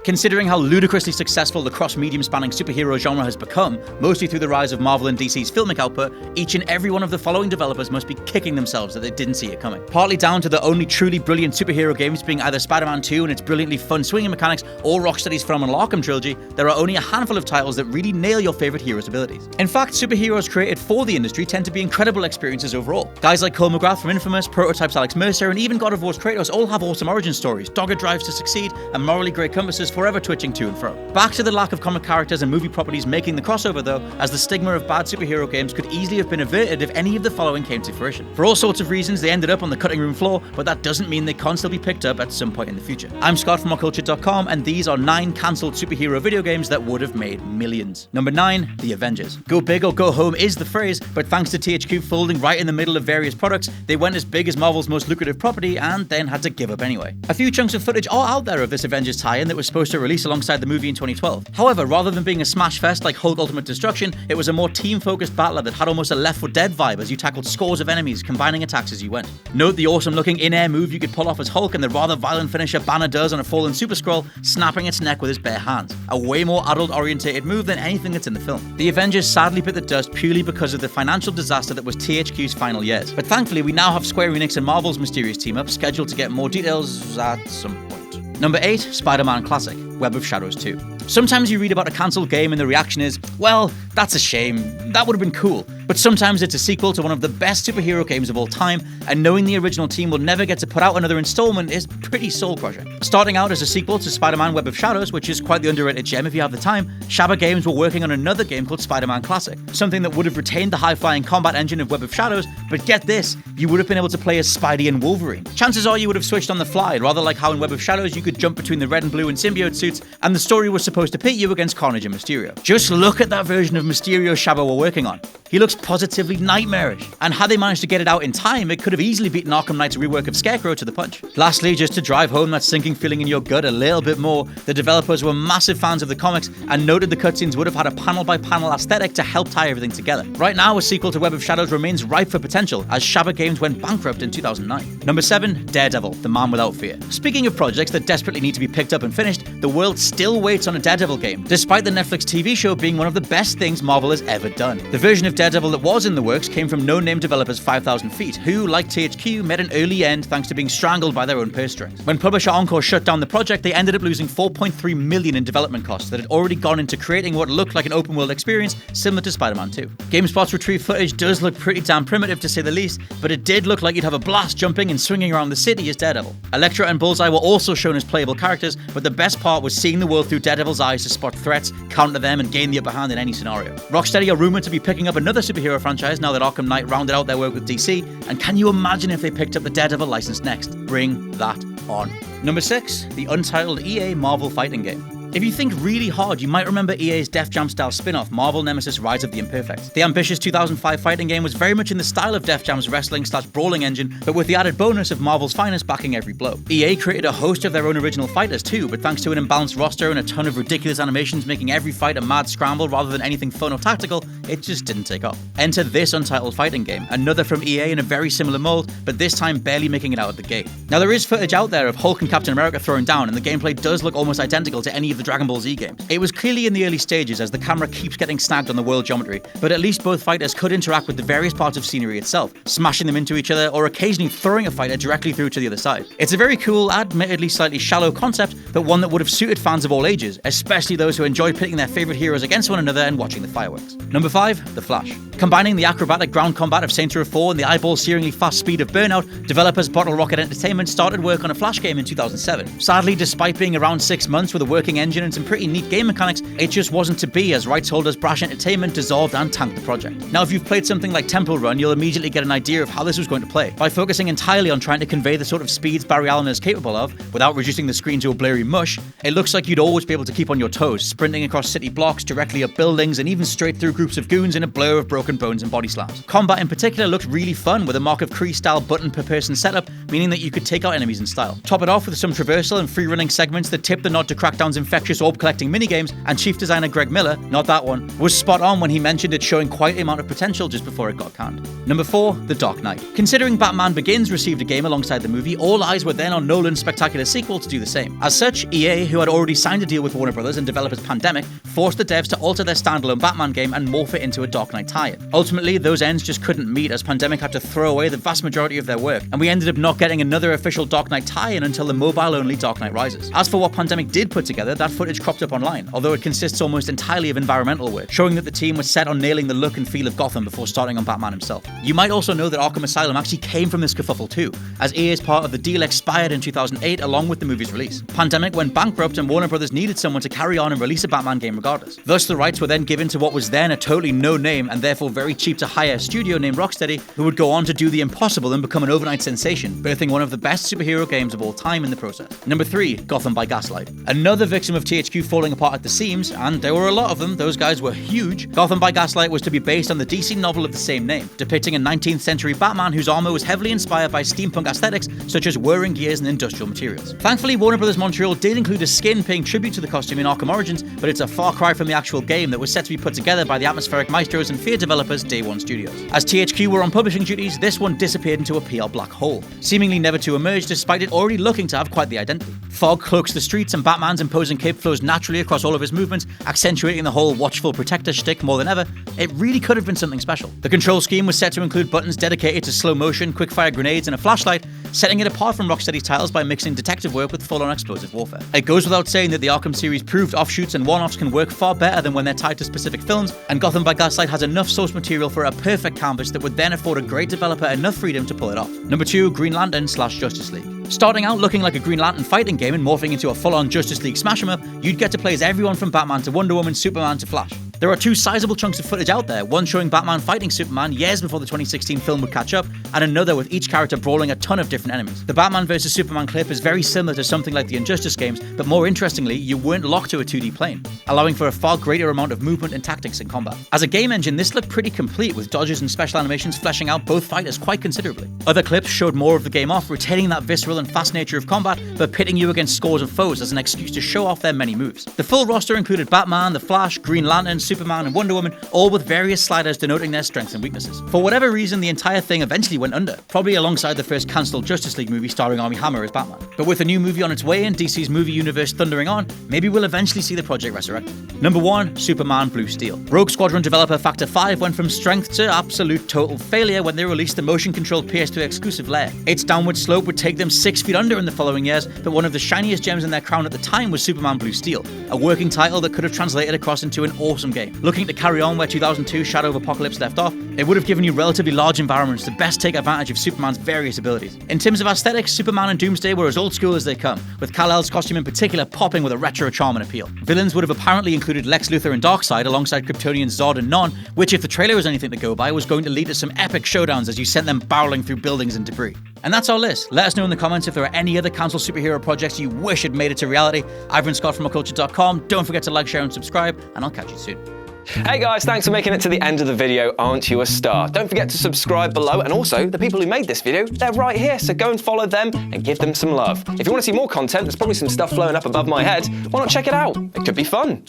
Considering how ludicrously successful the cross-medium spanning superhero genre has become, mostly through the rise of Marvel and DC's filmic output, each and every one of the following developers must be kicking themselves that they didn't see it coming. Partly down to the only truly brilliant superhero games being either Spider-Man 2 and its brilliantly fun swinging mechanics, or Rocksteady's phenomenal Arkham trilogy, there are only a handful of titles that really nail your favorite hero's abilities. In fact, superheroes created for the industry tend to be incredible experiences overall. Guys like Cole McGrath from Infamous, Prototype's Alex Mercer, and even God of War's Kratos all have awesome origin stories, dogged drives to succeed, and morally grey compasses forever twitching to and fro. Back to the lack of comic characters and movie properties making the crossover though, as the stigma of bad superhero games could easily have been averted if any of the following came to fruition. For all sorts of reasons, they ended up on the cutting room floor, but that doesn't mean they can't still be picked up at some point in the future. I'm Scott from ourculture.com, and these are 9 cancelled superhero video games that would have made millions. Number 9, The Avengers. Go big or go home is the phrase, but thanks to THQ folding right in the middle of various products, they went as big as Marvel's most lucrative property and then had to give up anyway. A few chunks of footage are out there of this Avengers tie-in that was supposed to release alongside the movie in 2012. However, rather than being a smash fest like Hulk Ultimate Destruction, it was a more team-focused battler that had almost a Left 4 Dead vibe as you tackled scores of enemies, combining attacks as you went. Note the awesome-looking in-air move you could pull off as Hulk and the rather violent finisher Banner does on a fallen Super Skrull, snapping its neck with his bare hands. A way more adult-orientated move than anything that's in the film. The Avengers sadly bit the dust purely because of the financial disaster that was THQ's final years. But thankfully, we now have Square Enix and Marvel's mysterious team-up scheduled to get more details at some point. Number 8, SpiderMan Classic, Web of Shadows 2. Sometimes you read about a cancelled game and the reaction is, well, that's a shame, that would have been cool. But sometimes it's a sequel to one of the best superhero games of all time, and knowing the original team will never get to put out another installment is pretty soul-crushing. Starting out as a sequel to Spider-Man Web of Shadows, which is quite the underrated gem if you have the time, Shabba Games were working on another game called Spider-Man Classic, something that would have retained the high-flying combat engine of Web of Shadows, but get this, you would have been able to play as Spidey and Wolverine. Chances are you would have switched on the fly, rather like how in Web of Shadows you could jump between the red and blue and symbiote suits, and the story was supposed to pit you against Carnage and Mysterio. Just look at that version of Mysterio Shabba we're working on. He looks positively nightmarish. And had they managed to get it out in time, it could have easily beaten Arkham Knight's rework of Scarecrow to the punch. Lastly, just to drive home that sinking feeling in your gut a little bit more, the developers were massive fans of the comics and noted the cutscenes would have had a panel-by-panel aesthetic to help tie everything together. Right now, a sequel to Web of Shadows remains ripe for potential, as Shabba Games went bankrupt in 2009. Number 7, Daredevil, The Man Without Fear. Speaking of projects that desperately need to be picked up and finished, the world still waits on a Daredevil game, despite the Netflix TV show being one of the best things Marvel has ever done. The version of Daredevil that was in the works came from no-name developers 5,000 Feet, who, like THQ, met an early end thanks to being strangled by their own purse strings. When publisher Encore shut down the project, they ended up losing $4.3 million in development costs that had already gone into creating what looked like an open-world experience similar to Spider-Man 2. GameSpot's retrieved footage does look pretty damn primitive to say the least, but it did look like you'd have a blast jumping and swinging around the city as Daredevil. Elektra and Bullseye were also shown as playable characters, but the best part was seeing the world through Daredevil's eyes to spot threats, counter them, and gain the upper hand in any scenario. Rocksteady are rumored to be picking up another superhero franchise now that Arkham Knight rounded out their work with DC, and can you imagine if they picked up the Daredevil license next? Bring that on. Number 6, the untitled EA Marvel fighting game. If you think really hard, you might remember EA's Def Jam style spin-off, Marvel Nemesis Rise of the Imperfect. The ambitious 2005 fighting game was very much in the style of Def Jam's wrestling/brawling engine, but with the added bonus of Marvel's finest backing every blow. EA created a host of their own original fighters too, but thanks to an imbalanced roster and a ton of ridiculous animations making every fight a mad scramble rather than anything fun or tactical, it just didn't take off. Enter this untitled fighting game, another from EA in a very similar mold, but this time barely making it out of the gate. Now there is footage out there of Hulk and Captain America throwing down, and the gameplay does look almost identical to any of the Dragon Ball Z games. It was clearly in the early stages as the camera keeps getting snagged on the world geometry, but at least both fighters could interact with the various parts of scenery itself, smashing them into each other or occasionally throwing a fighter directly through to the other side. It's a very cool, admittedly slightly shallow concept, but one that would have suited fans of all ages, especially those who enjoy pitting their favourite heroes against one another and watching the fireworks. Number 5, The Flash. Combining the acrobatic ground combat of Saints Row 4 and the eyeball-searingly fast speed of Burnout, developers Bottle Rocket Entertainment started work on a Flash game in 2007. Sadly, despite being around 6 months with a working engine and some pretty neat game mechanics, it just wasn't to be as rights holders Brash Entertainment dissolved and tanked the project. Now, if you've played something like Temple Run, you'll immediately get an idea of how this was going to play. By focusing entirely on trying to convey the sort of speeds Barry Allen is capable of, without reducing the screen to a blurry mush, it looks like you'd always be able to keep on your toes, sprinting across city blocks, directly up buildings, and even straight through groups of goons in a blur of broken bones and body slams. Combat in particular looked really fun, with a Mark of Kree-style button-per-person setup, meaning that you could take out enemies in style. Top it off with some traversal and free-running segments that tip the nod to Crackdown's infected infectious orb-collecting minigames, and chief designer Greg Miller, not that one, was spot on when he mentioned it showing quite the amount of potential just before it got canned. Number 4, The Dark Knight. Considering Batman Begins received a game alongside the movie, all eyes were then on Nolan's spectacular sequel to do the same. As such, EA, who had already signed a deal with Warner Brothers and developers Pandemic, forced the devs to alter their standalone Batman game and morph it into a Dark Knight tie-in. Ultimately, those ends just couldn't meet as Pandemic had to throw away the vast majority of their work, and we ended up not getting another official Dark Knight tie-in until the mobile-only Dark Knight Rises. As for what Pandemic did put together, that footage cropped up online, although it consists almost entirely of environmental work, showing that the team was set on nailing the look and feel of Gotham before starting on Batman himself. You might also know that Arkham Asylum actually came from this kerfuffle too, as EA's part of the deal expired in 2008 along with the movie's release. Pandemic went bankrupt and Warner Brothers needed someone to carry on and release a Batman game regardless. Thus, the rights were then given to what was then a totally no-name and therefore very cheap to hire studio named Rocksteady, who would go on to do the impossible and become an overnight sensation, birthing one of the best superhero games of all time in the process. Number 3, Gotham by Gaslight. Another victim of THQ falling apart at the seams, and there were a lot of them, those guys were huge. Gotham by Gaslight was to be based on the DC novel of the same name, depicting a 19th century Batman whose armor was heavily inspired by steampunk aesthetics such as whirring gears and industrial materials. Thankfully, Warner Bros. Montreal did include a skin paying tribute to the costume in Arkham Origins, but it's a far cry from the actual game that was set to be put together by the atmospheric maestros and Fear developers Day One Studios. As THQ were on publishing duties, this one disappeared into a PR black hole, seemingly never to emerge despite it already looking to have quite the identity. Fog cloaks the streets and Batman's imposing cape flows naturally across all of his movements, accentuating the whole watchful protector shtick more than ever. It really could have been something special. The control scheme was set to include buttons dedicated to slow motion, quick-fire grenades, and a flashlight, setting it apart from Rocksteady's titles by mixing detective work with full-on explosive warfare. It goes without saying that the Arkham series proved offshoots and one-offs can work far better than when they're tied to specific films, and Gotham by Gaslight has enough source material for a perfect canvas that would then afford a great developer enough freedom to pull it off. Number 2, Green Lantern / Justice League. Starting out looking like a Green Lantern fighting game and morphing into a full-on Justice League smash 'em up, you'd get to play as everyone from Batman to Wonder Woman, Superman to Flash. There are 2 sizable chunks of footage out there, one showing Batman fighting Superman years before the 2016 film would catch up, and another with each character brawling a ton of different enemies. The Batman vs Superman clip is very similar to something like the Injustice games, but more interestingly, you weren't locked to a 2D plane, allowing for a far greater amount of movement and tactics in combat. As a game engine, this looked pretty complete, with dodges and special animations fleshing out both fighters quite considerably. Other clips showed more of the game off, retaining that visceral and fast nature of combat, but pitting you against scores of foes as an excuse to show off their many moves. The full roster included Batman, the Flash, Green Lantern, Superman, and Wonder Woman, all with various sliders denoting their strengths and weaknesses. For whatever reason, the entire thing eventually went under, probably alongside the first cancelled Justice League movie starring Armie Hammer as Batman. But with a new movie on its way and DC's movie universe thundering on, maybe we'll eventually see the project resurrected. Number 1, Superman Blue Steel. Rogue Squadron developer Factor 5 went from strength to absolute total failure when they released the motion-controlled PS2 exclusive Lair. Its downward slope would take them 6 feet under in the following years, but one of the shiniest gems in their crown at the time was Superman Blue Steel, a working title that could have translated across into an awesome game. Looking to carry on where 2002 Shadow of Apocalypse left off, it would have given you relatively large environments to best take advantage of Superman's various abilities. In terms of aesthetics, Superman and Doomsday were as old school as they come, with Kal-El's costume in particular popping with a retro charm and appeal. Villains would have apparently included Lex Luthor and Darkseid alongside Kryptonians Zod and Non, which, if the trailer was anything to go by, was going to lead to some epic showdowns as you sent them barreling through buildings and debris. And that's our list. Let us know in the comments if there are any other cancelled superhero projects you wish had made it to reality. I've been Scott from oculture.com. Don't forget to like, share, and subscribe, and I'll catch you soon. Hey guys, thanks for making it to the end of the video. Aren't you a star? Don't forget to subscribe below, and also the people who made this video, they're right here, so go and follow them and give them some love. If you want to see more content, there's probably some stuff flowing up above my head. Why not check it out? It could be fun.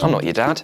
I'm not your dad.